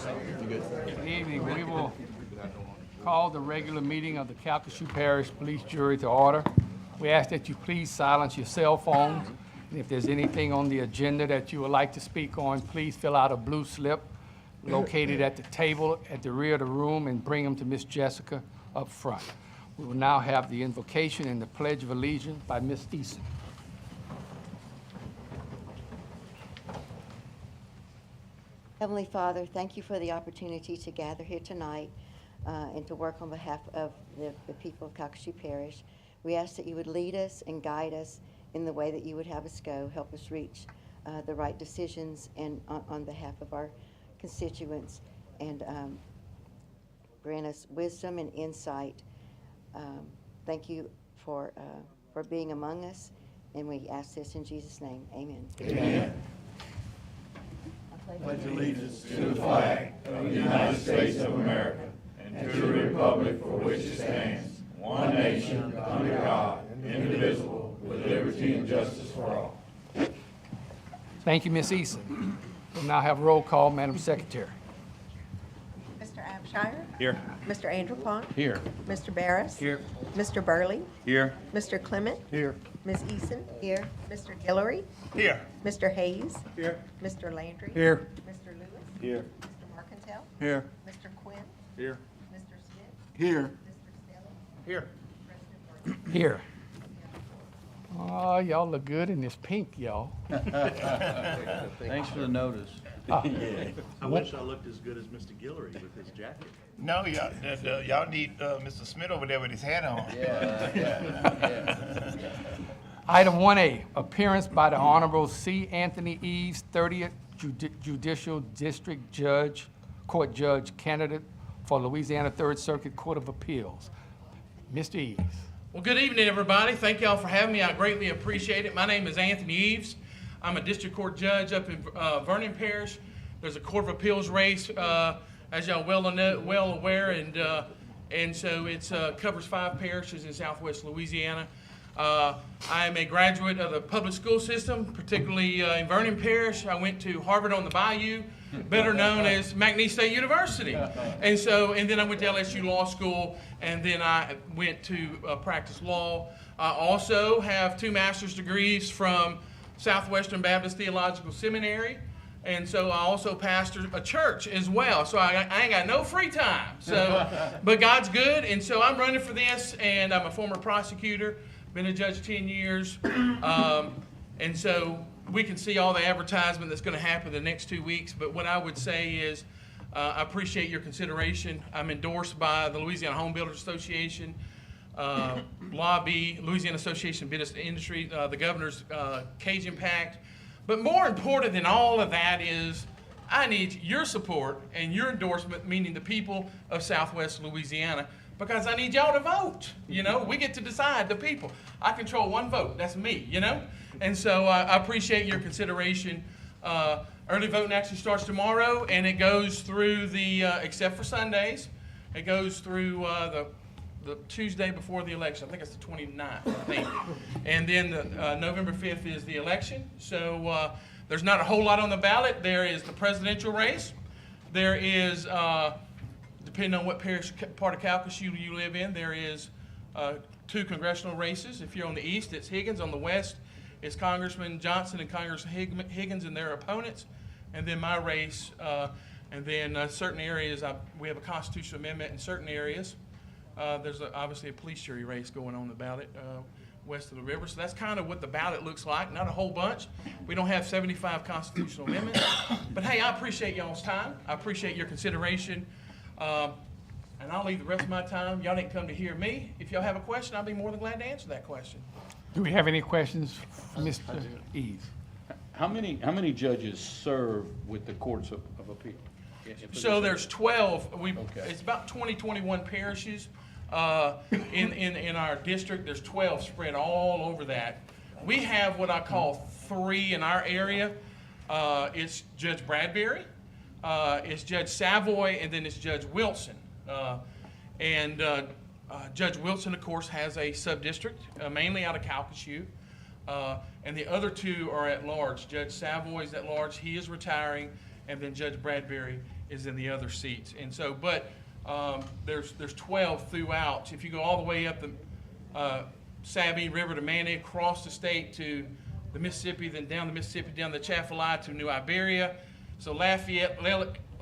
Good evening. We will call the regular meeting of the Calcasieu Parish Police Jury to order. We ask that you please silence your cell phones. And if there's anything on the agenda that you would like to speak on, please fill out a blue slip located at the table at the rear of the room and bring them to Miss Jessica up front. We will now have the invocation and the Pledge of Allegiance by Miss Eason. Heavenly Father, thank you for the opportunity to gather here tonight and to work on behalf of the people of Calcasieu Parish. We ask that you would lead us and guide us in the way that you would have us go, help us reach the right decisions and on behalf of our constituents, and grant us wisdom and insight. Thank you for being among us, and we ask this in Jesus' name. Amen. Amen. Pledge allegiance to the flag of the United States of America and to the republic for which it stands, one nation, under God, indivisible, with liberty and justice for all. Thank you, Miss Eason. We'll now have roll call, Madam Secretary. Mr. Abshire? Here. Mr. Andrew Pont? Here. Mr. Barris? Here. Mr. Burley? Here. Mr. Clement? Here. Ms. Eason? Here. Mr. Guillory? Here. Mr. Hayes? Here. Mr. Landry? Here. Mr. Lewis? Here. Mr. Marcantel? Here. Mr. Quinn? Here. Mr. Smith? Here. Mr. Stelling? Here. President Burke? Here. Oh, y'all look good in this pink, y'all. Thanks for the notice. I wish I looked as good as Mr. Guillory with his jacket. No, y'all need Mr. Smith over there with his hat on. Item 1A, appearance by the Honorable C. Anthony Eves, 30th Judicial District Court Judge candidate for Louisiana 3rd Circuit Court of Appeals. Mr. Eves. Well, good evening, everybody. Thank y'all for having me. I greatly appreciate it. My name is Anthony Eves. I'm a district court judge up in Vernon Parish. There's a Court of Appeals race, as y'all well aware, and so it covers 5 parishes in southwest Louisiana. I am a graduate of the public school system, particularly in Vernon Parish. I went to Harvard on the Bayou, better known as McNeese State University. And then I went to LSU Law School, and then I went to practice law. I also have 2 master's degrees from Southwestern Baptist Theological Seminary. And so I also pastor a church as well. So I ain't got no free time. So, but God's good, and so I'm running for this, and I'm a former prosecutor. Been a judge 10 years, and so we can see all the advertisement that's going to happen the next 2 weeks. But what I would say is I appreciate your consideration. I'm endorsed by the Louisiana Home Builders Association, Lobby, Louisiana Association of Business Industry, the governor's Cajun Pact. But more important than all of that is I need your support and your endorsement, meaning the people of Southwest Louisiana, because I need y'all to vote. You know, we get to decide, the people. I control 1 vote. That's me, you know? And so I appreciate your consideration. Early voting actually starts tomorrow, and it goes through except for Sundays, it goes through the Tuesday before the election. I think it's the 29th, I think. And then November 5th is the election. So there's not a whole lot on the ballot. There is the presidential race. There is depending on what parish part of Calcasieu you live in, there is 2 congressional races. If you're on the east, it's Higgins. On the west, it's Congressman Johnson and Congressman Higgins and their opponents. And then my race, and then certain areas, we have a constitutional amendment in certain areas. There's obviously a police jury race going on the ballot west of the river. So that's kind of what the ballot looks like. Not a whole bunch. We don't have 75 constitutional amendments. But hey, I appreciate y'all's time. I appreciate your consideration. And I'll leave the rest of my time. Y'all didn't come to hear me. If y'all have a question, I'll be more than glad to answer that question. Do we have any questions for Mr. Eves? How many judges serve with the courts of appeal? So there's 12. Okay. It's about 21 parishes in our district. There's 12 spread all over that. We have what I call 3 in our area. It's Judge Bradbury, it's Judge Savoy, and then it's Judge Wilson. Judge Wilson, of course, has a sub-district, mainly out of Calcasieu. And the other two are at large. Judge Savoy is at large, he is retiring, and then Judge Bradbury is in the other seats. And so, but there's 12 throughout. If you go all the way up the Sabine River to Manny, across the state to the Mississippi, then down the Mississippi, down the Chaffalay to New Iberia. So Lafayette,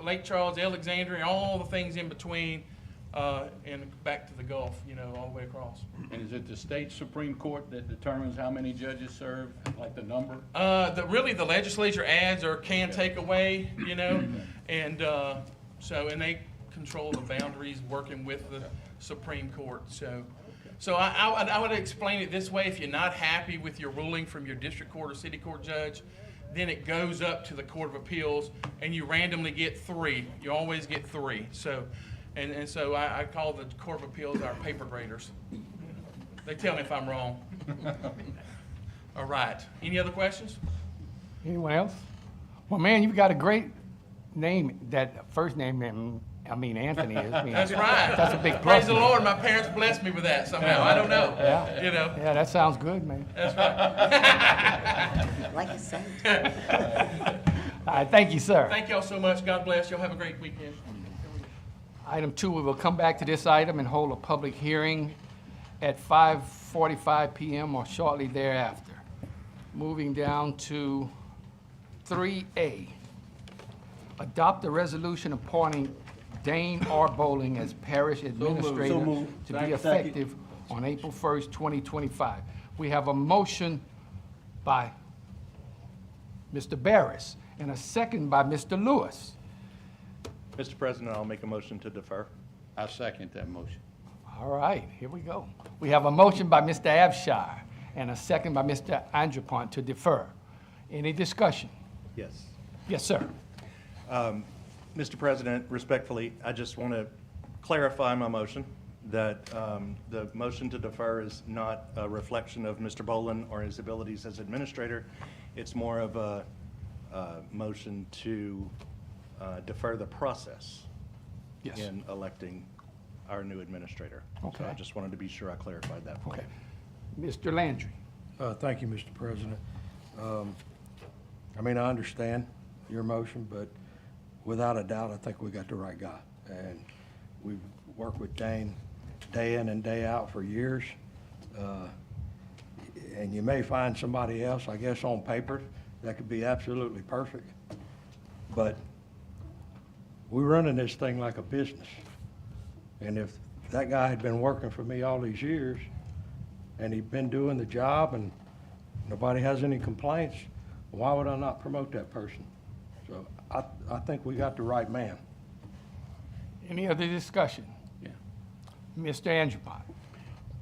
Lake Charles, Alexandria, all the things in between, and back to the Gulf, you know, all the way across. And is it the state Supreme Court that determines how many judges serve, like the number? Really, the legislature adds or can take away, you know, and and they control the boundaries working with the Supreme Court. So I would explain it this way: if you're not happy with your ruling from your district court or city court judge, then it goes up to the Court of Appeals, and you randomly get 3. You always get 3. So, and so I call the Court of Appeals our paper graders. They tell me if I'm wrong. All right. Any other questions? Anyone else? Well, man, you've got a great name. That first name, Anthony is. That's right. That's a big plus. Praise the Lord. My parents blessed me with that somehow. I don't know. Yeah. You know. Yeah, that sounds good, man. That's right. Like a saint. All right, thank you, sir. Thank y'all so much. God bless. Y'all have a great weekend. Item 2, we will come back to this item and hold a public hearing at 5:45 p.m. or shortly thereafter. Moving down to 3A. Adopt a resolution appointing Dane R. Bowling as parish administrator to be effective on April 1st, 2025. We have a motion by Mr. Barris and a second by Mr. Lewis. Mr. President, I'll make a motion to defer. I second that motion. All right, here we go. We have a motion by Mr. Abshire and a second by Mr. Andrepont to defer. Any discussion? Yes. Yes, sir. Mr. President, respectfully, I just want to clarify my motion, that the motion to defer is not a reflection of Mr. Boland or his abilities as administrator. It's more of a motion to defer the process Yes. in electing our new administrator. So Okay. I just wanted to be sure I clarified that for Okay. you. Mr. Landry. Thank you, Mr. President. I understand your motion, but without a doubt, I think we got the right guy. And we've worked with Dane day in and day out for years. And you may find somebody else, I guess, on paper that could be absolutely perfect. But we're running this thing like a business. And if that guy had been working for me all these years and he'd been doing the job and nobody has any complaints, why would I not promote that person? So I think we got the right man. Any other discussion? Yeah. Mr. Andrepont.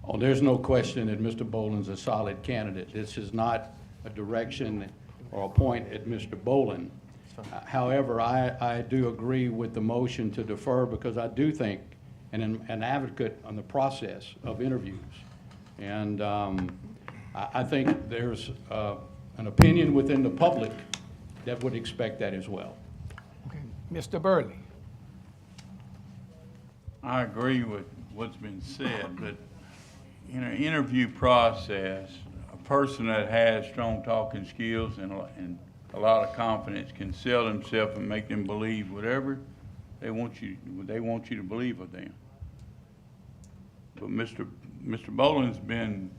Oh, there's no question that Mr. Boland's a solid candidate. This is not a direction or a point at Mr. Boland. However, I do agree with the motion to defer because I do think, and I'm an advocate on the process of interviews. And I think there's an opinion within the public that would expect that as well. Okay. Mr. Burley. I agree with what's been said, but in an interview process, a person that has strong talking skills and a lot of confidence can sell themselves and make them believe whatever they want you to believe of them. But Mr. Boland's been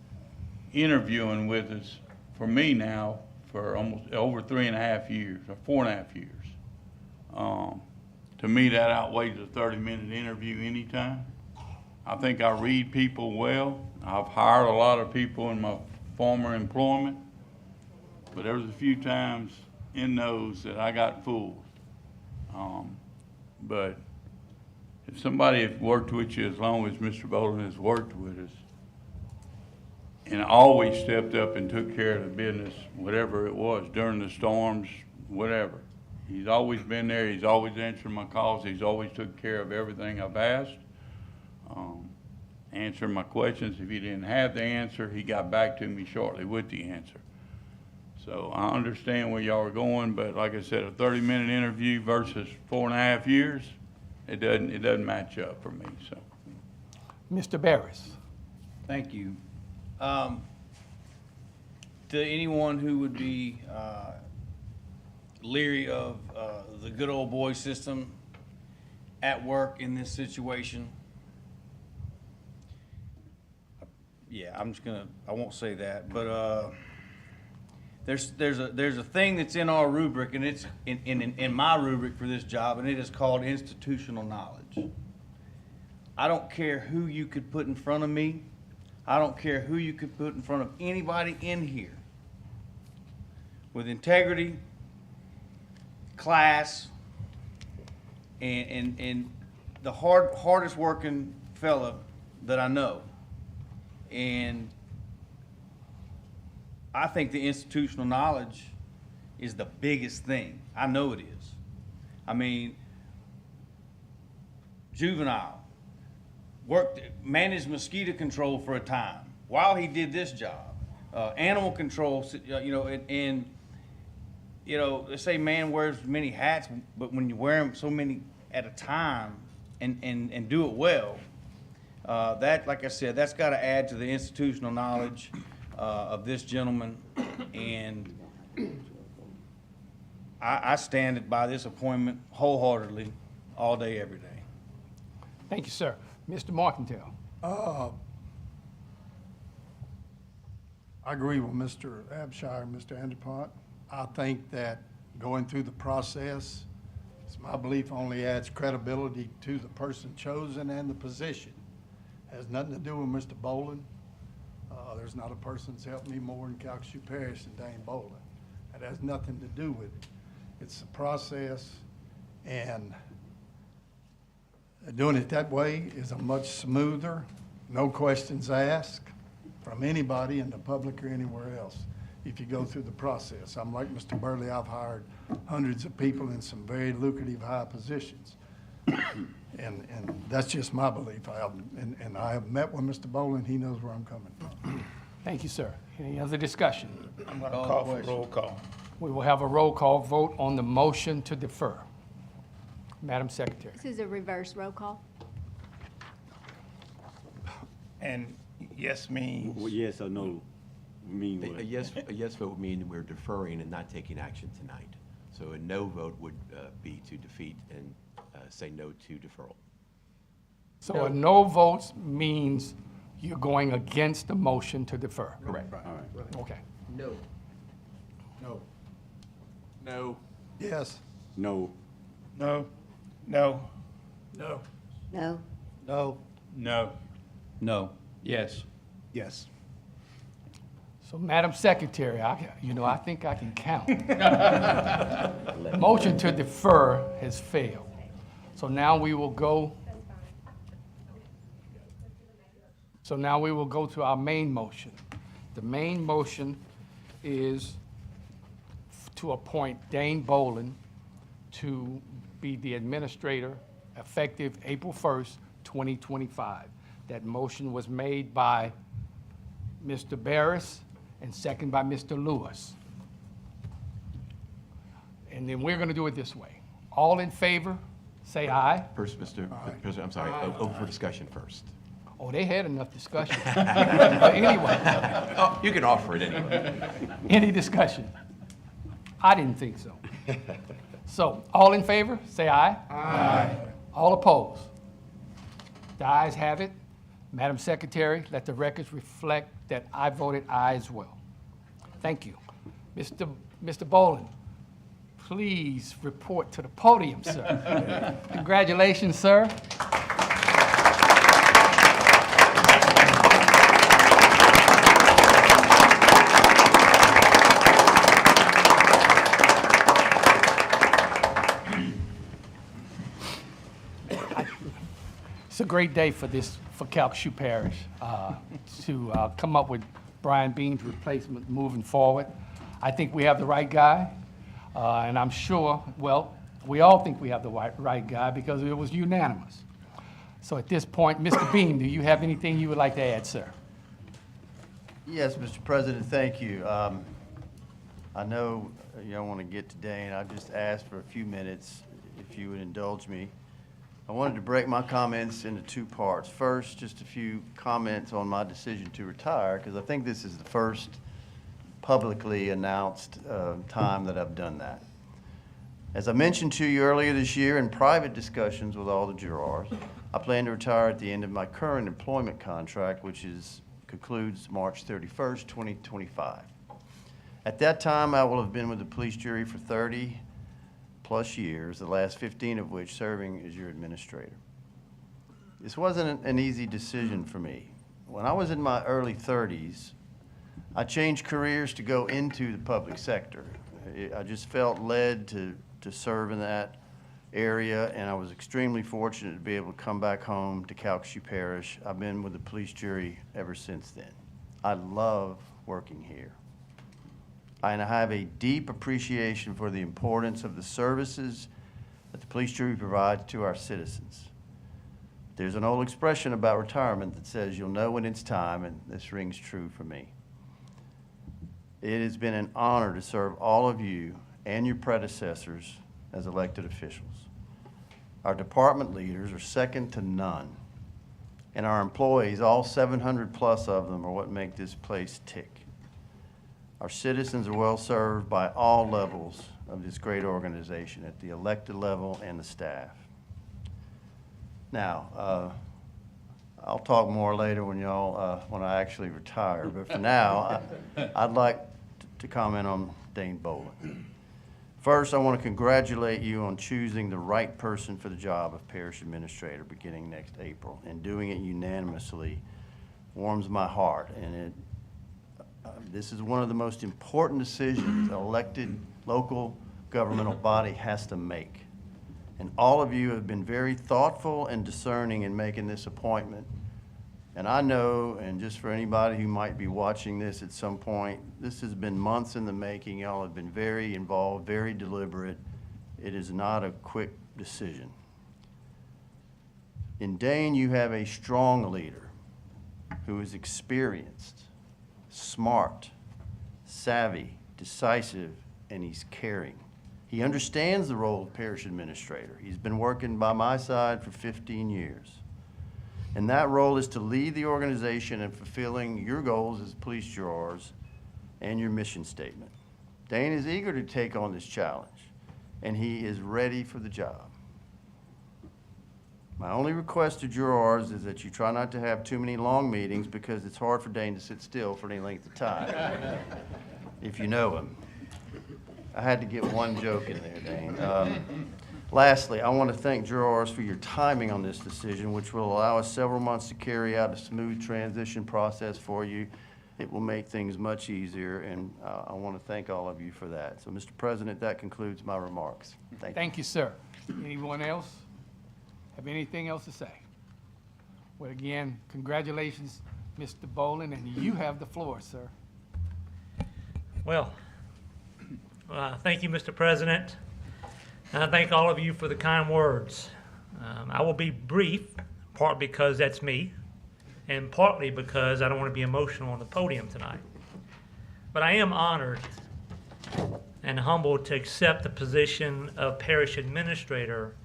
interviewing with us for me now for almost over 3.5 years, or 4.5 years. To me, that outweighs a 30-minute interview anytime. I think I read people well. I've hired a lot of people in my former employment, but there was a few times in those that I got fooled. But if somebody has worked with you as long as Mr. Boland has worked with us, and always stepped up and took care of the business, whatever it was, during the storms, whatever. He's always been there. He's always answered my calls. He's always took care of everything I've asked. Answered my questions. If he didn't have the answer, he got back to me shortly with the answer. So I understand where y'all are going, but like I said, a 30-minute interview versus 4.5 years, it doesn't match up for me. So, Mr. Barris. Thank you. to anyone who would be leery of the good old boy system at work in this situation, yeah, I won't say that, but there's a thing that's in our rubric, and it's in my rubric for this job, and it is called institutional knowledge. I don't care who you could put in front of me. I don't care who you could put in front of anybody in here with integrity, class, and the hardest working fella that I know. And I think the institutional knowledge is the biggest thing. I know it is. I mean, juvenile, managed mosquito control for a time while he did this job. Animal control, and they say man wears many hats, but when you wear them so many at a time and do it well, that, like I said, that's got to add to the institutional knowledge of this gentleman, and I stand by this appointment wholeheartedly, all day, every day. Thank you, sir. Mr. Martindale. I agree with Mr. Abshire and Mr. Anderpont. I think that going through the process, it's my belief, only adds credibility to the person chosen and the position. Has nothing to do with Mr. Boland. There's not a person that's helped me more in Calcasieu Parish than Dane Boland. That has nothing to do with it. It's the process, and doing it that way is a much smoother, no questions asked from anybody in the public or anywhere else if you go through the process. I'm like Mr. Burley, I've hired hundreds of people in some very lucrative high positions. And that's just my belief. And I have met with Mr. Boland. He knows where I'm coming from. Thank you, sir. Any other discussion? I'm going to call for roll call. We will have a roll call vote on the motion to defer. Madam Secretary. This is a reverse roll call. And yes means, Well, yes or no mean what? A yes vote would mean we're deferring and not taking action tonight. So a no vote would be to defeat and say no to deferral. So a no vote means you're going against the motion to defer. Correct. All right. Okay. No. No. No. Yes. No. no, no, No. No? No. No. No. Yes. Yes. So, Madam Secretary, I think I can count. Motion to defer has failed. So now we will go. So now we will go to our main motion. The main motion is to appoint Dane Boland to be the administrator effective April 1st, 2025. That motion was made by Mr. Barris and second by Mr. Lewis. And then we're going to do it this way. All in favor, say aye. First, Mr. President, I'm sorry, open for discussion first. Oh, they had enough discussion. But anyway, Oh, you can offer it anyway. any discussion? I didn't think so. So, all in favor, say aye. Aye. All opposed? The ayes have it. Madam Secretary, let the records reflect that I voted aye as well. Thank you. Mr. Boland, please report to the podium, sir. Congratulations, sir. It's a great day for Calcasieu Parish to come up with Brian Bean's replacement moving forward. I think we have the right guy, and I'm sure, well, we all think we have the right guy because it was unanimous. So at this point, Mr. Bean, do you have anything you would like to add, sir? Yes, Mr. President, thank you. I know you don't want to get to Dane. I just asked for a few minutes, if you would indulge me. I wanted to break my comments into two parts. First, just a few comments on my decision to retire, because I think this is the first publicly announced time that I've done that. As I mentioned to you earlier this year in private discussions with all the jurors, I plan to retire at the end of my current employment contract, which concludes March 31st, 2025. At that time, I will have been with the police jury for 30 plus years, the last 15 of which serving as your administrator. This wasn't an easy decision for me. When I was in my early 30s, I changed careers to go into the public sector. I just felt led to serve in that area, and I was extremely fortunate to be able to come back home to Calcasieu Parish. I've been with the police jury ever since then. I love working here. And I have a deep appreciation for the importance of the services that the police jury provides to our citizens. There's an old expression about retirement that says, you'll know when it's time, and this rings true for me. It has been an honor to serve all of you and your predecessors as elected officials. Our department leaders are second to none, and our employees, all 700 plus of them, are what make this place tick. Our citizens are well served by all levels of this great organization, at the elected level and the staff. Now, I'll talk more later when when I actually retire, but for now, I'd like to comment on Dane Boland. First, I want to congratulate you on choosing the right person for the job of parish administrator beginning next April, and doing it unanimously warms my heart. And this is one of the most important decisions an elected local governmental body has to make. And all of you have been very thoughtful and discerning in making this appointment. And I know, and just for anybody who might be watching this at some point, this has been months in the making. Y'all have been very involved, very deliberate. It is not a quick decision. In Dane, you have a strong leader who is experienced, smart, savvy, decisive, and he's caring. He understands the role of parish administrator. He's been working by my side for 15 years. And that role is to lead the organization in fulfilling your goals as police jurors and your mission statement. Dane is eager to take on this challenge, and he is ready for the job. My only request to jurors is that you try not to have too many long meetings, because it's hard for Dane to sit still for any length of time, if you know him. I had to get one joke in there, Dane. Lastly, I want to thank jurors for your timing on this decision, which will allow us several months to carry out a smooth transition process for you. It will make things much easier, and I want to thank all of you for that. So, Mr. President, that concludes my remarks. Thank you. Thank you, sir. Anyone else have anything else to say? Well, again, congratulations, Mr. Boland, and you have the floor, sir. Well, thank you, Mr. President. And I thank all of you for the kind words. I will be brief, partly because that's me, and partly because I don't want to be emotional on the podium tonight. But I am honored and humbled to accept the position of parish administrator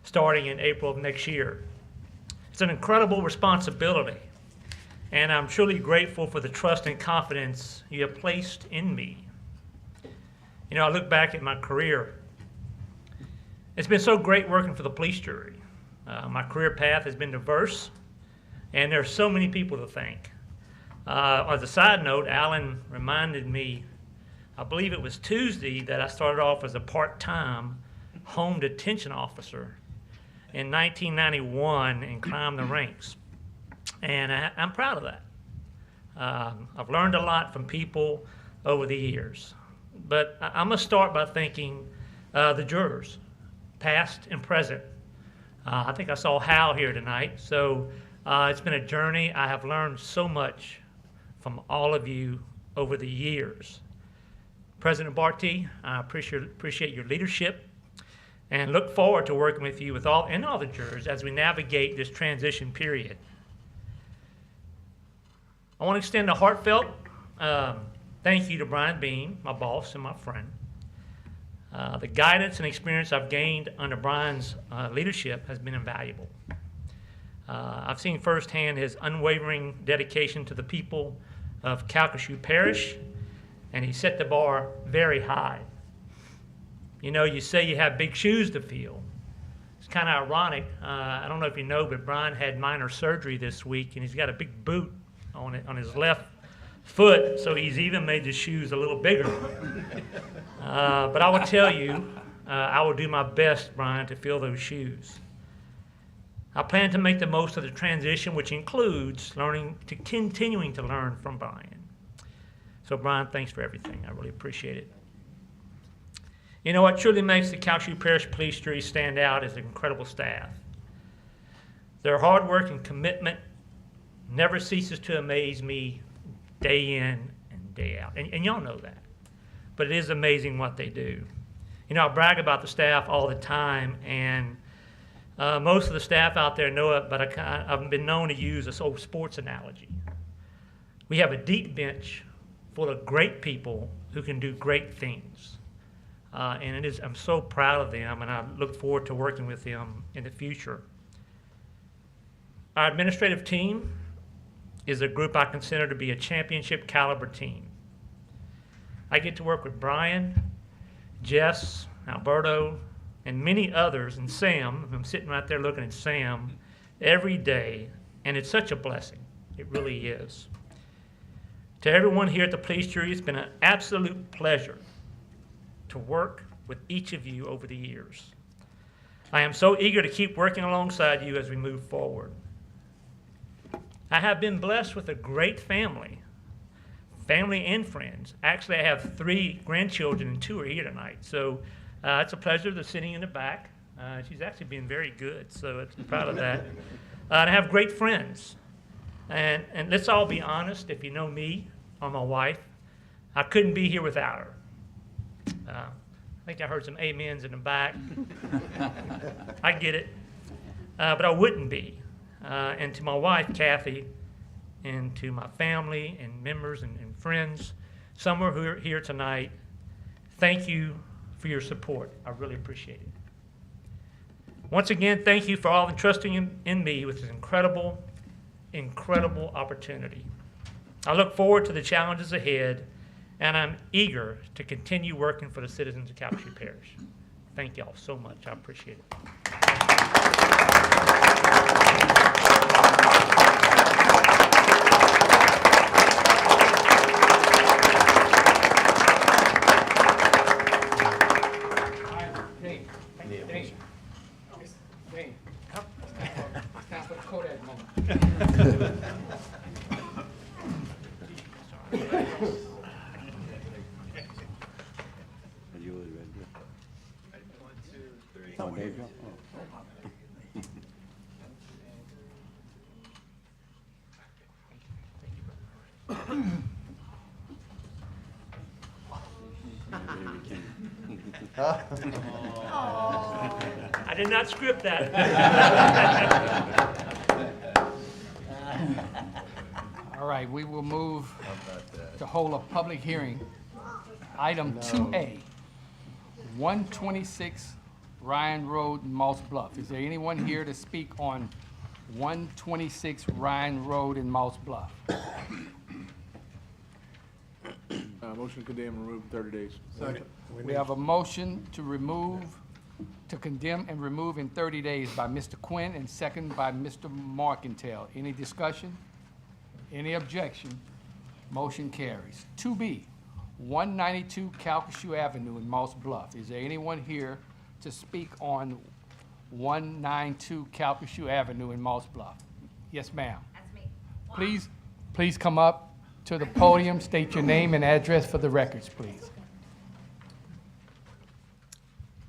starting in April of next year. It's an incredible responsibility, and I'm truly grateful for the trust and confidence you have placed in me. You know, I look back at my career. It's been so great working for the police jury. My career path has been diverse, and there are so many people to thank. As a side note, Alan reminded me, I believe it was Tuesday, that I started off as a part-time home detention officer in 1991 and climbed the ranks. And I'm proud of that. I've learned a lot from people over the years. But I'm going to start by thanking the jurors, past and present. I think I saw Hal here tonight, so it's been a journey. I have learned so much from all of you over the years. President Barty, I appreciate your leadership and look forward to working with you with all the jurors as we navigate this transition period. I want to extend a heartfelt thank you to Brian Bean, my boss and my friend. The guidance and experience I've gained under Brian's leadership has been invaluable. I've seen firsthand his unwavering dedication to the people of Calcasieu Parish and he set the bar very high. You know, you say you have big shoes to fill. It's kind of ironic. I don't know if you know, but Brian had minor surgery this week, and he's got a big boot on his left foot, so he's even made the shoes a little bigger. But I will tell you, I will do my best, Brian, to fill those shoes. I plan to make the most of the transition, which includes continuing to learn from Brian. So, Brian, thanks for everything. I really appreciate it. You know what truly makes the Calcasieu Parish Police Jury stand out is the incredible staff. Their hard work and commitment never ceases to amaze me day in and day out. And y'all know that. But it is amazing what they do. You know, I brag about the staff all the time, and most of the staff out there know it, but I've been known to use this old sports analogy. We have a deep bench full of great people who can do great things. And I'm so proud of them, and I look forward to working with them in the future. Our administrative team is a group I consider to be a championship caliber team. I get to work with Brian, Jess, Alberto, and many others, and Sam. I'm sitting right there looking at Sam every day, and it's such a blessing. It really is. To everyone here at the police jury, it's been an absolute pleasure to work with each of you over the years. I am so eager to keep working alongside you as we move forward. I have been blessed with a great family and friends. Actually, I have 3 grandchildren and 2 are here tonight. So it's a pleasure. They're sitting in the back. She's actually been very good, so I'm proud of that. And I have great friends. And let's all be honest, if you know me or my wife, I couldn't be here without her. I think I heard some amens in the back. I get it. But I wouldn't be. And to my wife, Kathy, and to my family and members and friends, some who are here tonight, thank you for your support. I really appreciate it. Once again, thank you for all entrusting in me with this incredible opportunity. I look forward to the challenges ahead, and I'm eager to continue working for the citizens of Calcasieu Parish. Thank y'all so much. I appreciate it. I did not script that. All right, we will move to hold a public hearing. Item 2A, 126 Ryan Road, Moss Bluff. Is there anyone here to speak on 126 Ryan Road in Moss Bluff? Motion to condemn and remove in 30 days. Second. We have a motion to condemn and remove in 30 days by Mr. Quinn and second by Mr. Markentel. Any discussion? Any objection? Motion carries. 2B, 192 Calcasieu Avenue in Moss Bluff. Is there anyone here to speak on 192 Calcasieu Avenue in Moss Bluff? Yes, ma'am. That's me. Please come up to the podium, state your name and address for the records, please.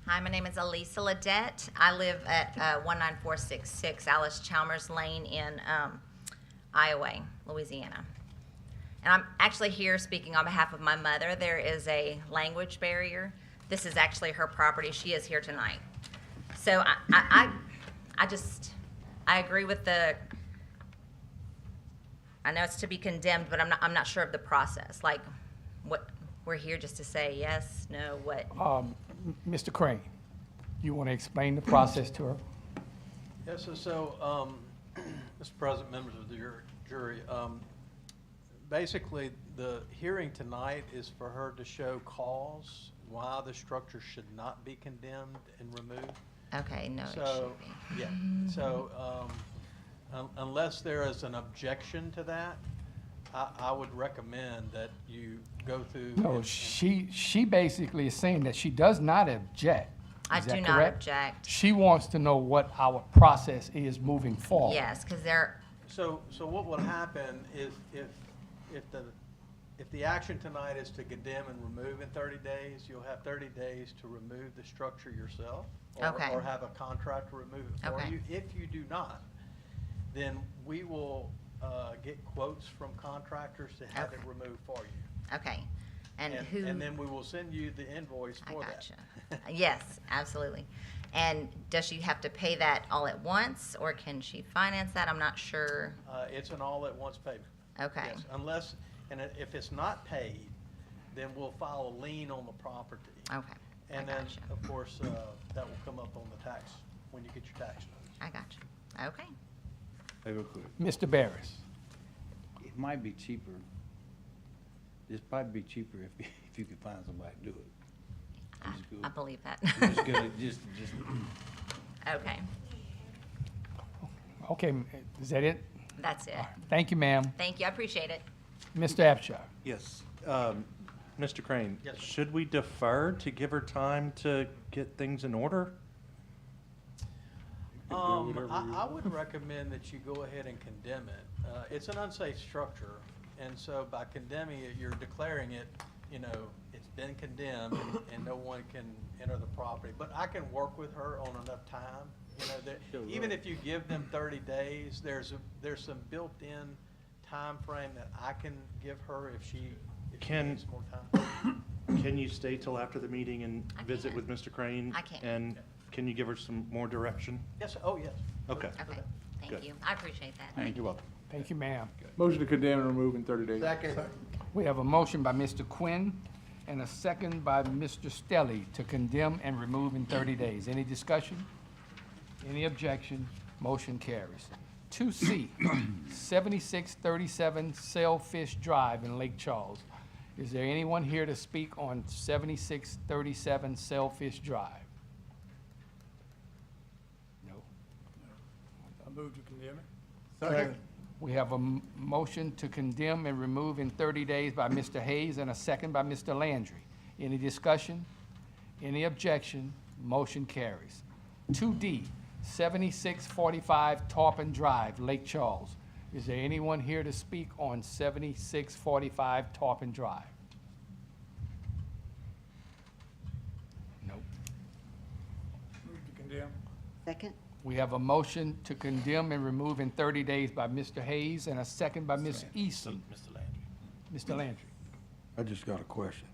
Hi, my name is Elisa Ledette. I live at 19466 Alice Chalmers Lane in Iowa, Louisiana. And I'm actually here speaking on behalf of my mother. There is a language barrier. This is actually her property. She is here tonight. So I agree with I know it's to be condemned, but I'm not sure of the process. Like, what, we're here just to say yes, no, what? Mr. Crane, you want to explain the process to her? Yes, so, Mr. President, members of the jury, basically, the hearing tonight is for her to show cause why the structure should not be condemned and removed. Okay, no, it So, should be. yeah, so, unless there is an objection to that, I would recommend that you go through. No, she basically is saying that she does not object. I Is that do not correct? object. She wants to know what our process is moving forward. Yes, because they're, So what will happen is if the action tonight is to condemn and remove in 30 days, you'll have 30 days to remove the structure yourself. Okay. Or have a contractor remove it for Okay. you. If you do not, then we will get quotes from contractors to have it Okay. removed for you. okay. And who? And then we will send you the invoice I for that. gotcha. Yes, absolutely. And does she have to pay that all at once, or can she finance that? I'm not sure. It's an all-at-once payment. Okay. Yes, unless, if it's not paid, then we'll file a lien on the property. Okay. And I then, gotcha. of course, that will come up on the tax, when you get your tax notice. I got you. Okay. Hey, real quick. Mr. Barris. It might be cheaper. It'd probably be cheaper if you could find somebody to do it. I believe that. Just gonna, just. Okay, Okay, is that it? that's it. Thank you, ma'am. Thank you, I appreciate it. Mr. Abshire. Yes. Mr. Crane? Yes, sir. Should we defer to give her time to get things in order? I would recommend that you go ahead and condemn it. It's an unsafe structure, and so by condemning it, you're declaring it, it's been condemned, and no one can enter the property. But I can work with her on enough time, even if you give them 30 days, there's some built-in time frame that I can give her if she needs more time. Can you stay till after the meeting and I visit can. with Mr. Crane? I can. And can you give her some more direction? Yes, oh, yes. Okay. Okay, thank Good. you. I appreciate that. Thank you. Thank you, ma'am. Motion to condemn and remove in 30 days. We have a motion by Mr. Quinn and a second by Mr. Stelly to condemn and remove in 30 days. Any discussion? Any objection? Motion carries. 2C, 7637 Sailfish Drive in Lake Charles. Is there anyone here to speak on 7637 Sailfish Drive? No. I move to condemn it. Second. We have a motion to condemn and remove in 30 days by Mr. Hayes and a second by Mr. Landry. Any discussion? Any objection? Motion carries. 2D, 7645 Tarpon Drive, Lake Charles. Is there anyone here to speak on 7645 Tarpon Drive? Nope. Move to condemn. Second? We have a motion to condemn and remove in 30 days by Mr. Hayes and a second by Ms. Easton. Mr. Landry. Mr. Landry. I just got a question.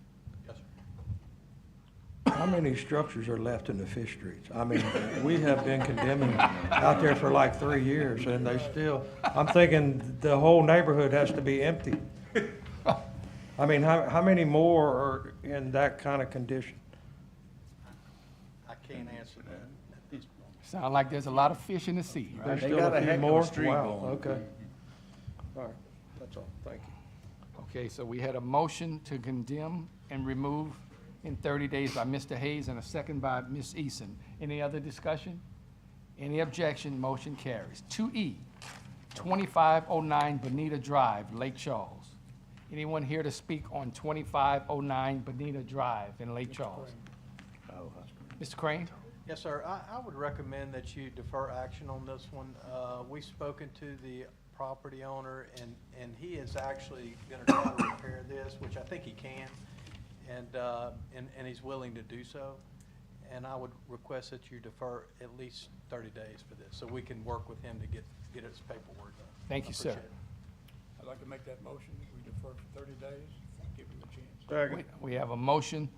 Yes, sir. How many structures are left in the fish streets? I mean, we have been condemning out there for like 3 years, and they still, I'm thinking the whole neighborhood has to be empty. I mean, how many more are in that kind of condition? I can't answer that at this point. Sound like there's a lot of fish in the sea, right? There's They still got a a few heck of a more? street Wow, going. okay. All right, that's all, thank you. Okay, so we had a motion to condemn and remove in 30 days by Mr. Hayes and a second by Ms. Eason. Any other discussion? Any objection? Motion carries. 2E, 2509 Bonita Drive, Lake Charles. Anyone here to speak on 2509 Bonita Drive in Lake Charles? Mr. Crane? Yes, sir. I would recommend that you defer action on this one. We've spoken to the property owner, and he is actually gonna try to repair this, which I think he can, and he's willing to do so. And I would request that you defer at least 30 days for this, so we can work with him to get his paperwork done. Thank I you, sir. appreciate it. I'd like to make that motion. We defer for 30 days, give him a chance. We have a motion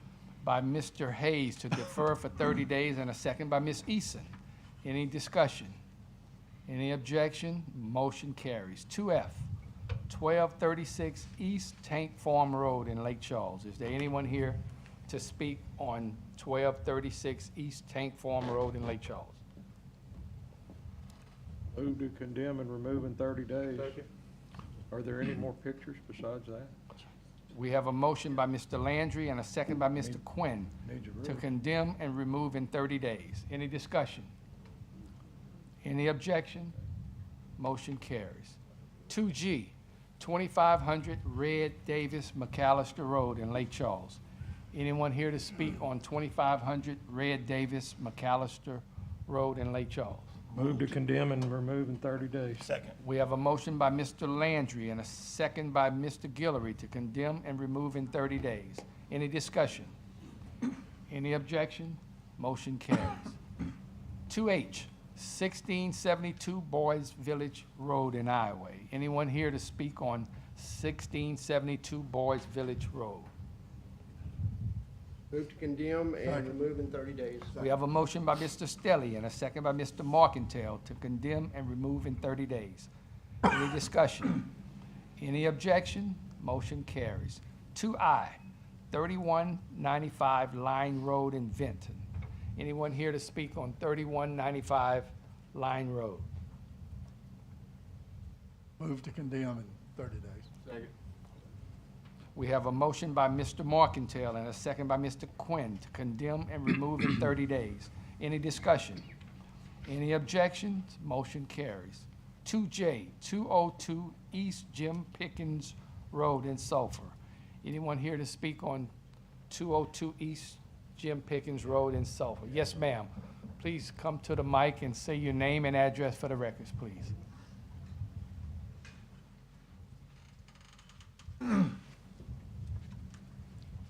by Mr. Hayes to defer for 30 days and a second by Ms. Eason. Any discussion? Any objection? Motion carries. 2F, 1236 East Tank Farm Road in Lake Charles. Is there anyone here to speak on 1236 East Tank Farm Road in Lake Charles? Move to condemn and remove in 30 days. Are there any more pictures besides that? We have a motion by Mr. Landry and a second by Mr. Quinn Needs a to roof. condemn and remove in 30 days. Any discussion? Any objection? Motion carries. 2G, 2500 Red Davis McAllister Road in Lake Charles. Anyone here to speak on 2500 Red Davis McAllister Road in Lake Charles? Move to condemn and remove in 30 days. Second. We have a motion by Mr. Landry and a second by Mr. Guillory to condemn and remove in 30 days. Any discussion? Any objection? Motion carries. 2H, 1672 Boys Village Road in Iowa. Anyone here to speak on 1672 Boys Village Road? Move to condemn and remove in 30 days. We have a motion by Mr. Stelly and a second by Mr. Markentile to condemn and remove in 30 days. Any discussion? Any objection? Motion carries. 2I, 3195 Line Road in Vinton. Anyone here to speak on 3195 Line Road? Move to condemn in 30 days. Second. We have a motion by Mr. Markentile and a second by Mr. Quinn to condemn and remove in 30 days. Any discussion? Any objections? Motion carries. 2J, 202 East Jim Pickens Road in Sulphur. Anyone here to speak on 202 East Jim Pickens Road in Sulphur? Yes, ma'am. Please come to the mic and say your name and address for the records, please.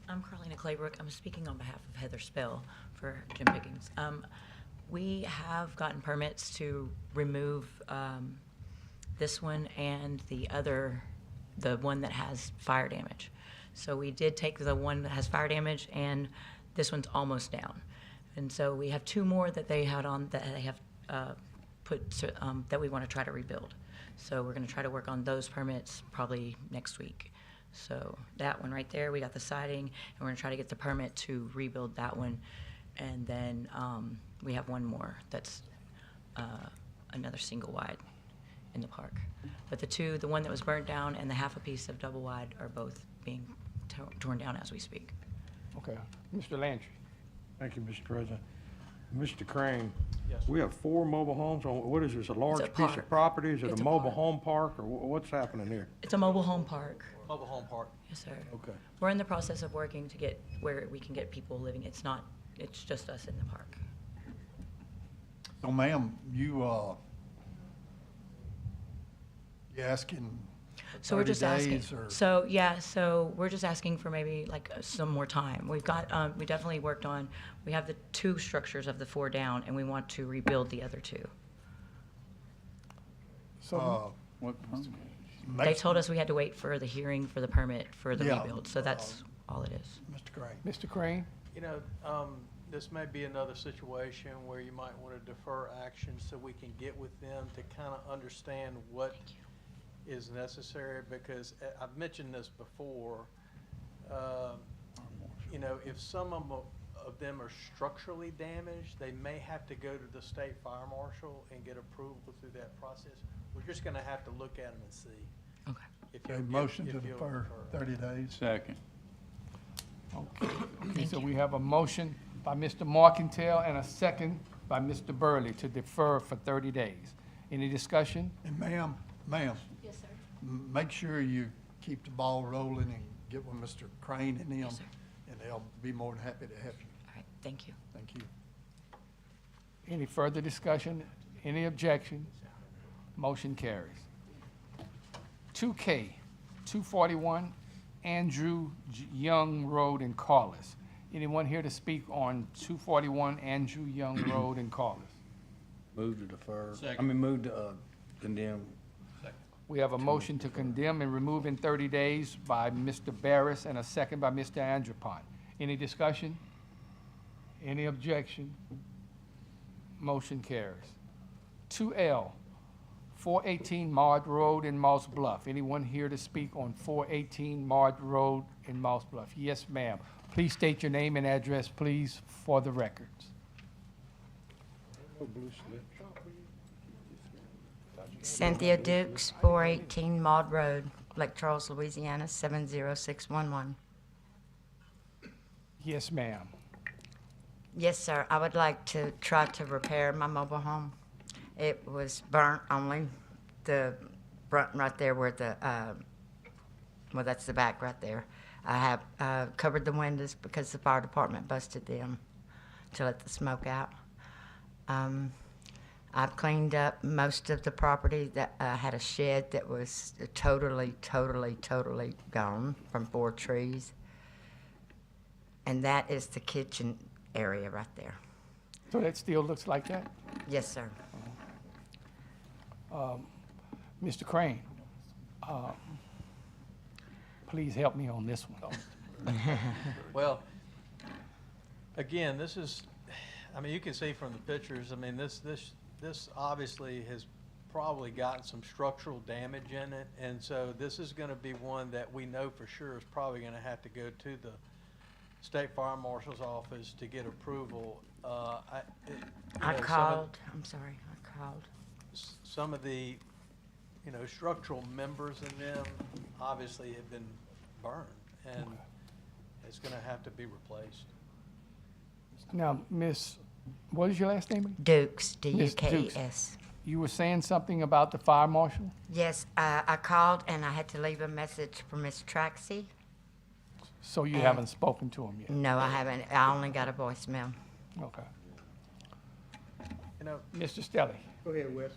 I'm Carlina Claybrook. I'm speaking on behalf of Heather Spell for Jim Pickens. We have gotten permits to remove this one and the one that has fire damage. So we did take the one that has fire damage, and this one's almost down. And so we have two more that they had on that they have that we want to try to rebuild. So we're going to try to work on those permits probably next week. So that one right there, we got the siding, and we're going to try to get the permit to rebuild that one. And then we have one more that's another single wide in the park. But the one that was burnt down and the half a piece of double wide are both being torn down as we speak. Okay. Mr. Landry. Thank you, Mr. President. Mr. Crane, Yes. we have 4 mobile homes on, what is this, a large piece park. of property? Is it It's a a mobile park. home park, or what's happening here? It's a mobile home park. Mobile home park. Yes, sir. Okay. We're in the process of working to get where we can get people living. It's just us in the park. So ma'am, you asking So we're 30 just asking, days or? so we're just asking for maybe like some more time. We've got, we definitely worked on, we have the 2 structures of the 4 down, and we want to rebuild the other 2. So, What, They told us we had to wait for the hearing for the permit for the Yeah, rebuild, so that's all it is. Mr. Crane. Mr. Crane? You know, this may be another situation where you might want to defer action so we can get with them to kind of understand what is necessary, because I've mentioned this before. You know, if some of them are structurally damaged, they may have to go to the state fire marshal and get approval through that process. We're just going to have to look at them and see. Okay. If A you'll- motion if to you'll defer 30 days. second. Okay, so we have a motion by Mr. Markentile and a second by Mr. Burley to defer for 30 days. Any discussion? And ma'am, Yes, sir. make sure you keep the ball rolling and get with Mr. Crane and them, Yes, sir. and they'll be more than happy to help you. All right, thank you. Thank you. Any further discussion? Any objection? Motion carries. 2K, 241 Andrew Young Road in Corliss. Anyone here to speak on 241 Andrew Young Road in Corliss? Move to defer. Move to condemn. We have a motion to condemn and remove in 30 days by Mr. Barris and a second by Mr. Andropont. Any discussion? Any objection? Motion carries. 2L, 418 Mard Road in Moss Bluff. Anyone here to speak on 418 Mard Road in Moss Bluff? Yes, ma'am. Please state your name and address, please, for the records. Cynthia Dukes, 418 Maud Road, Lake Charles, Louisiana, 70611. Yes, ma'am. Yes, sir. I would like to try to repair my mobile home. It was burnt only the front right there where the, well, that's the back right there. I have covered the windows because the fire department busted them to let the smoke out. I've cleaned up most of the property that had a shed that was totally gone from 4 trees. And that is the kitchen area right there. So that still looks like that? Yes, sir. Mr. Crane, please help me on this one. Well, again, this is, I mean, you can see from the pictures, I mean, this obviously has probably gotten some structural damage in it, and so this is gonna be one that we know for sure is probably gonna have to go to the State Fire Marshal's office to get approval. I called, I'm sorry, I called. Some of the, you know, structural members in them obviously have been burned, and it's gonna have to be replaced. Now, Miss, what is your last name? Dukes, Miss D-U-K-E-S. Dukes, you were saying something about the fire marshal? Yes, I called and I had to leave a message for Miss Traxy. So you haven't spoken to him yet? No, I haven't. I only got a voicemail. Okay. You know, Mr. Stelly? Go ahead, Wes.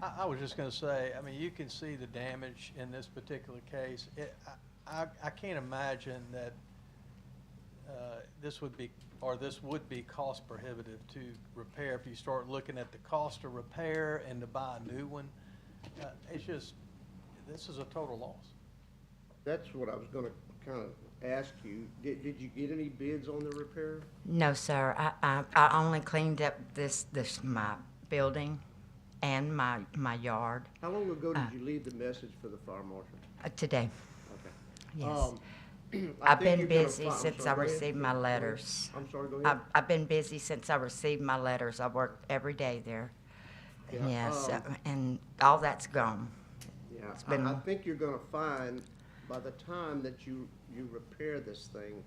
I was just gonna say, I mean, you can see the damage in this particular case. I can't imagine that this would be cost prohibitive to repair. If you start looking at the cost of repair and to buy a new one, it's just, this is a total loss. That's what I was gonna kind of ask you. Did you get any bids on the repair? No, sir. I only cleaned up my building and my yard. How long ago did you leave the message for the fire marshal? Today. Okay. Yes. I I've think been you're gonna busy find- I'm since I sorry, go ahead. received my letters. I'm sorry, go ahead. I've been busy since I received my letters. I worked every day there. Yeah, Yes, and all that's gone. Yeah, It's been- I think you're gonna find, by the time that you repair this thing,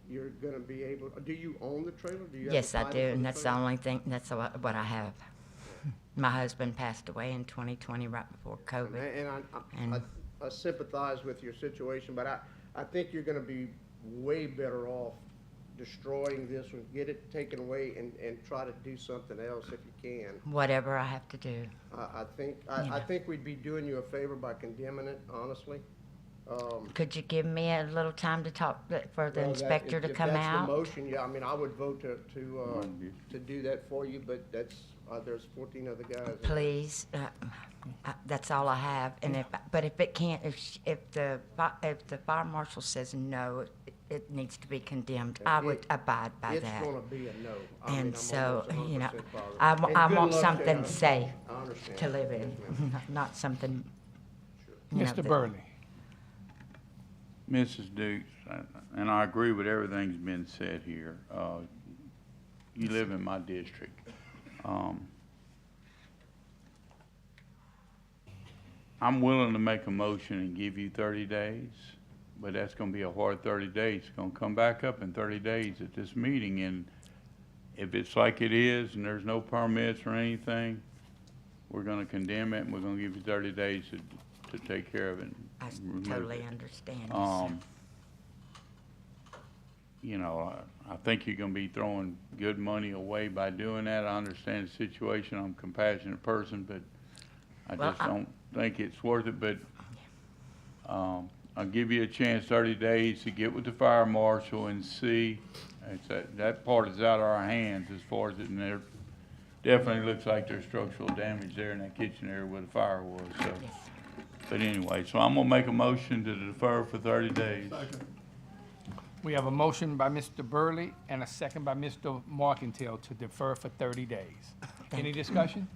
you're gonna be able, do you own the trailer? Do you have Yes, the I title do, for and the that's the trailer? only thing, that's what I have. My husband passed away in 2020, right before COVID. And I sympathize with your situation, but I think you're gonna be way better off destroying this one, get it taken away and try to do something else if you can. Whatever I have to do. I think we'd be doing you a favor by condemning it, honestly. Could you give me a little time to talk, for the Well, inspector to come If that's out? the motion, yeah, I mean, I would vote to do that for you, but that's, there's 14 other guys. Please, that's all I have, and if it can't, if the fire marshal says no, it needs to be condemned, I would abide by that. It's gonna be a no. I mean, And I'm so, almost you know, 100% positive. I And want good luck to something you. safe I understand. to live in, Yes, ma'am. not something, you know, Mr. that- Burley? Mrs. Dukes, and I agree with everything's been said here. You live in my district. I'm willing to make a motion and give you 30 days, but that's gonna be a hard 30 days. It's gonna come back up in 30 days at this meeting, and if it's like it is and there's no permits or anything, we're gonna condemn it and we're gonna give you 30 days to take care of it. I remove totally it. understand, yes, sir. You know, I think you're gonna be throwing good money away by doing that. I understand the situation. I'm a compassionate person, but I Well, just don't think it's worth it. But, I'll give you a chance, 30 days, to get with the fire marshal and see. It's that part is out of our hands as far as it, and there definitely looks like there's structural damage there in that kitchen area where the fire was, so. But anyway, so I'm gonna make a motion to defer for 30 days. We have a motion by Mr. Burley and a second by Mr. Markentile to defer for 30 days. Any discussion?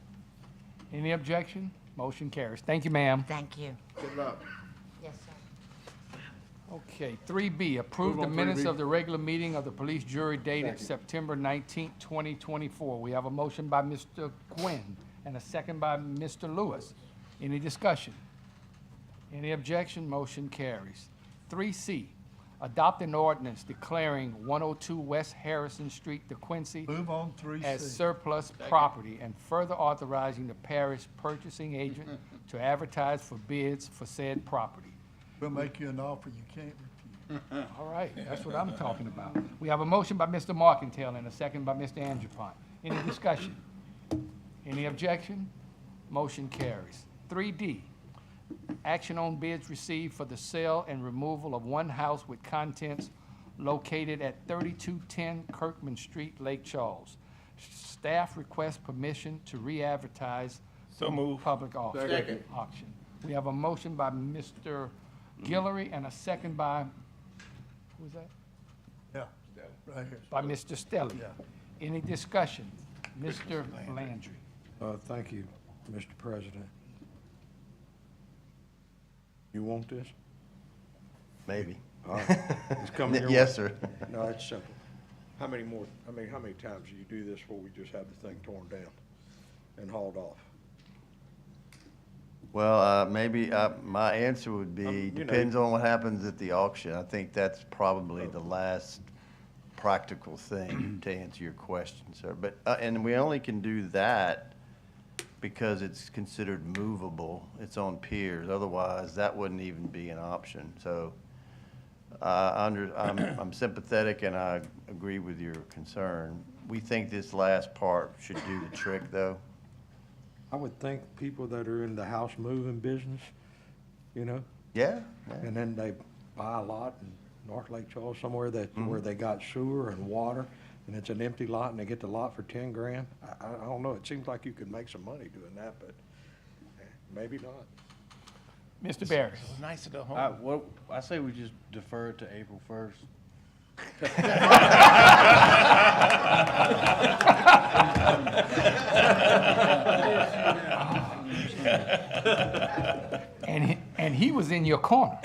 Any objection? Motion carries. Thank you, ma'am. Thank you. Good luck. Yes, sir. Okay, 3B, approve the on minutes 3B. of the regular meeting of the police jury dated September 19th, 2024. We have a motion by Mr. Quinn and a second by Mr. Lewis. Any discussion? Any objection? Motion carries. 3C, adopt an ordinance declaring 102 West Harrison Street, DeQuincy, Move on 3C. as surplus property, and further authorizing the parish purchasing agent to advertise for bids for said property. We'll make you an offer you can't refuse. All right, that's what I'm talking about. We have a motion by Mr. Markentile and a second by Mr. Angelpont. Any discussion? Any objection? Motion carries. 3D, action on bids received for the sale and removal of one house with contents located at 3210 Kirkman Street, Lake Charles. Staff requests permission to re-advertise So move. public auction. Second. We have a motion by Mr. Guillory and a second by, who's that? Yeah, right here. By Mr. Stelly. Any discussion? Mr. Landry. Thank you, Mr. President. You want this? Maybe. All right. It's coming your way. Yes, sir. No, it's simple. How many times do you do this before we just have the thing torn down and hauled off? Well, maybe, my answer would be, you know- depends on what happens at the auction. I think that's probably the last practical thing to answer your question, sir. But, and we only can do that because it's considered movable. It's on piers. Otherwise, that wouldn't even be an option. So, I'm sympathetic and I agree with your concern. We think this last part should do the trick, though. I would think people that are in the house moving business, you know? Yeah. And then they buy a lot in North Lake Charles, somewhere that, where they got sewer and water, and it's an empty lot, and they get the lot for 10 grand. I don't know, it seems like you could make some money doing that, but maybe not. Mr. Barris. It's nice to go home. I say we just defer it to April 1st. And he was in your corner.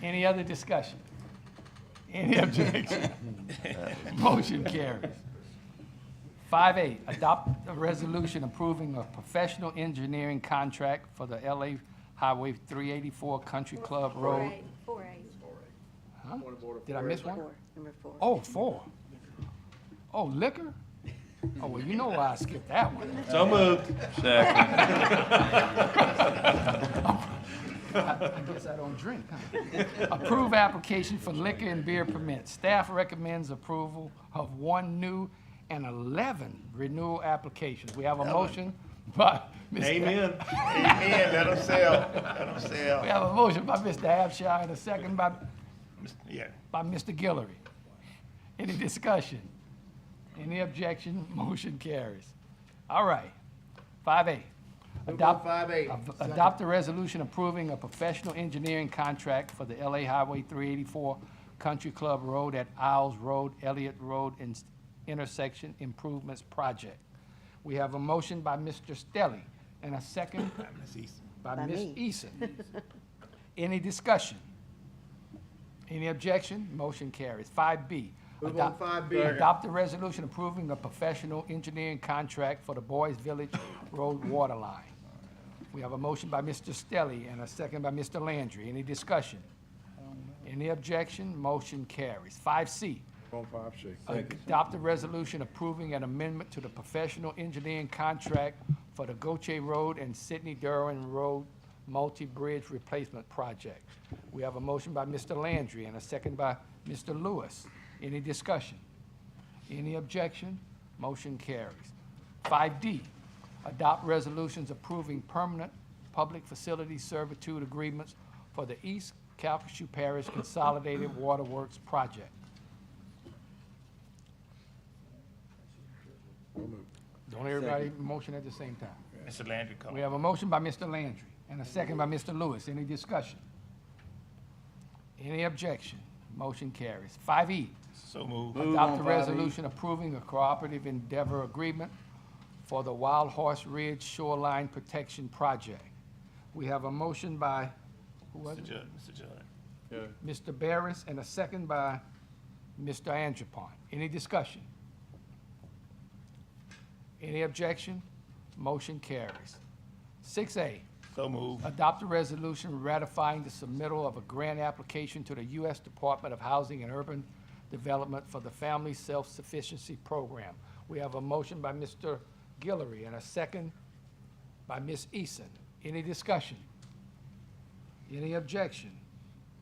Any other discussion? Any objection? Motion carries. 5A, adopt a resolution approving a professional engineering contract for the LA Highway 384 Country Club Road. 4A. Huh? Did I miss one? Number 4. Oh, 4. Oh, liquor? Oh, well, you know why I skipped that one. So moved. Second. I guess I don't drink, huh? Approve application for liquor and beer permits. Staff recommends approval of 1 new and 11 renewal applications. We have a motion by Mr. Amen. Amen. Let them sell. Let them sell. We have a motion by Mr. Abshire and a second by Yeah. Mr. Guillory. Any discussion? Any objection? Motion carries. All right. 5A. Adopt 5A. a resolution approving a professional engineering contract for the LA Highway 384 Country Club Road at Isles Road, Elliott Road intersection improvements project. We have a motion by Mr. Stelly and a second by By Ms. me. Eason. Any discussion? Any objection? Motion carries. 5B. Move on 5B. Adopt a resolution approving a professional engineering contract for the Boys Village Road water line. We have a motion by Mr. Stelly and a second by Mr. Landry. Any discussion? Any objection? Motion carries. 5C. On 5C. Adopt a resolution approving an amendment to the professional engineering contract for the Goche Road and Sidney Derwin Road multi-bridge replacement project. We have a motion by Mr. Landry and a second by Mr. Lewis. Any discussion? Any objection? Motion carries. 5D, adopt resolutions approving permanent public facility servitude agreements for the East Calcasieu Parish Consolidated Waterworks Project. Don't everybody motion at the same time. Mr. Landry, call. We have a motion by Mr. Landry and a second by Mr. Lewis. Any discussion? Any objection? Motion carries. 5E, So move. adopt a resolution approving a cooperative endeavor agreement for the Wild Horse Ridge Shoreline Protection Project. We have a motion by, who was Mr. it? Judge, Mr. Judge. Mr. Barris and a second by Mr. Angelpont. Any discussion? Any objection? Motion carries. 6A, So move. adopt a resolution ratifying the submittal of a grant application to the U.S. Department of Housing and Urban Development for the Family Self-Sufficiency Program. We have a motion by Mr. Guillory and a second by Ms. Eason. Any discussion? Any objection?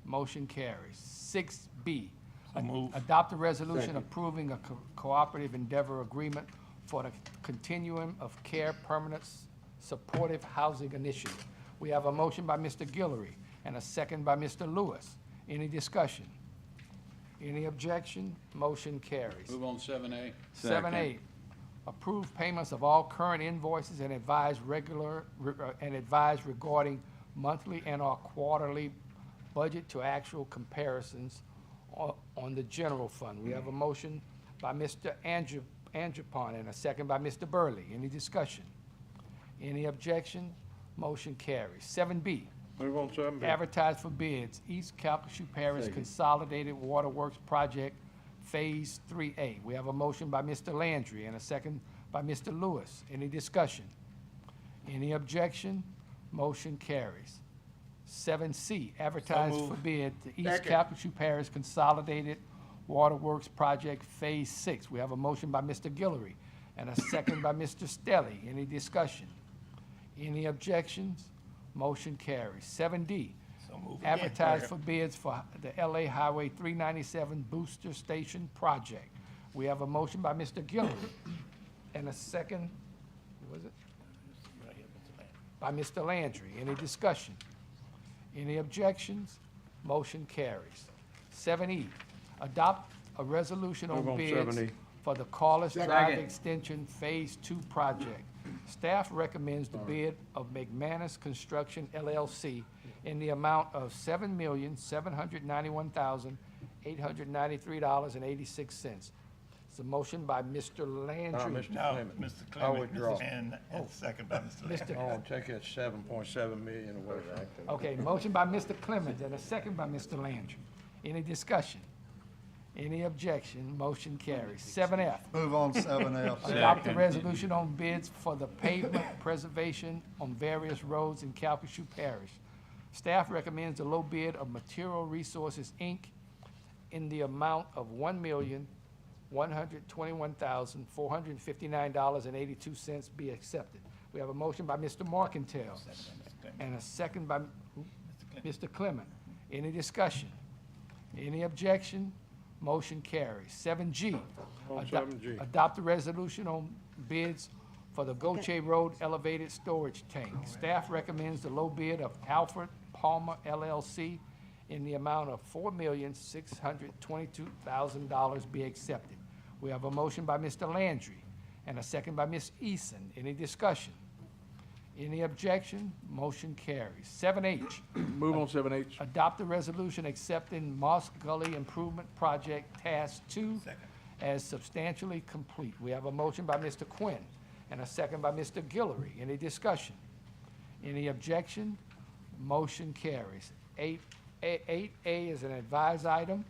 Motion carries. 6B, So move. adopt a resolution approving a cooperative endeavor agreement for the Continuum of Care Permanent Supportive Housing Initiative. We have a motion by Mr. Guillory and a second by Mr. Lewis. Any discussion? Any objection? Motion carries. Move on 7A. 7A, approve payments of all current invoices and advise regarding monthly and/or quarterly budget to actual comparisons on the general fund. We have a motion by Mr. Angelpon and a second by Mr. Burley. Any discussion? Any objection? Motion carries. 7B, Move on 7B. advertise for bids, East Calcasieu Parish Consolidated Waterworks Project, Phase 3A. We have a motion by Mr. Landry and a second by Mr. Lewis. Any discussion? Any objection? Motion carries. 7C, advertise So for moved. bid, the East Second. Calcasieu Parish Consolidated Waterworks Project, Phase 6. We have a motion by Mr. Guillory and a second by Mr. Stelly. Any discussion? Any objections? Motion carries. 7D, So move again. advertise for bids for the LA Highway 397 Booster Station Project. We have a motion by Mr. Guillory and a second, who was it? Right here, Mr. Lane. By Mr. Landry. Any discussion? Any objections? Motion carries. 7E, adopt a resolution Move on on bids 7E. for the Carlos Drive Second. Extension Phase 2 project. Staff recommends the bid of McManus Construction LLC in the amount of $7,791,893.86. It's a motion by Mr. Landry. Mr. No, Clement. Mr. I Clement. withdraw. And second by Mr. Lane. I want to take that 7.7 million away from it. Okay, motion by Mr. Clement and a second by Mr. Landry. Any discussion? Any objection? Motion carries. 7F, Move on 7F. adopt a resolution on bids for the pavement preservation on various roads in Calcasieu Parish. Staff recommends the low bid of Material Resources, Inc. in the amount of $1,121,459.82 be accepted. We have a motion by Mr. Markentile and a second by Mr. Clement. Any discussion? Any objection? Motion carries. 7G, On 7G. adopt a resolution on bids for the Goche Road Elevated Storage Tank. Staff recommends the low bid of Alfred Palmer LLC in the amount of $4,622,000 be accepted. We have a motion by Mr. Landry and a second by Ms. Eason. Any discussion? Any objection? Motion carries. 7H, Move on 7H. adopt a resolution accepting Moss Gully Improvement Project Task 2 as substantially complete. We have a motion by Mr. Quinn and a second by Mr. Guillory. Any discussion? Any objection? Motion carries. 8A is an advised item.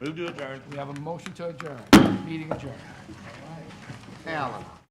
Move to adjourn. We have a motion to adjourn. Meeting adjourned. Alan.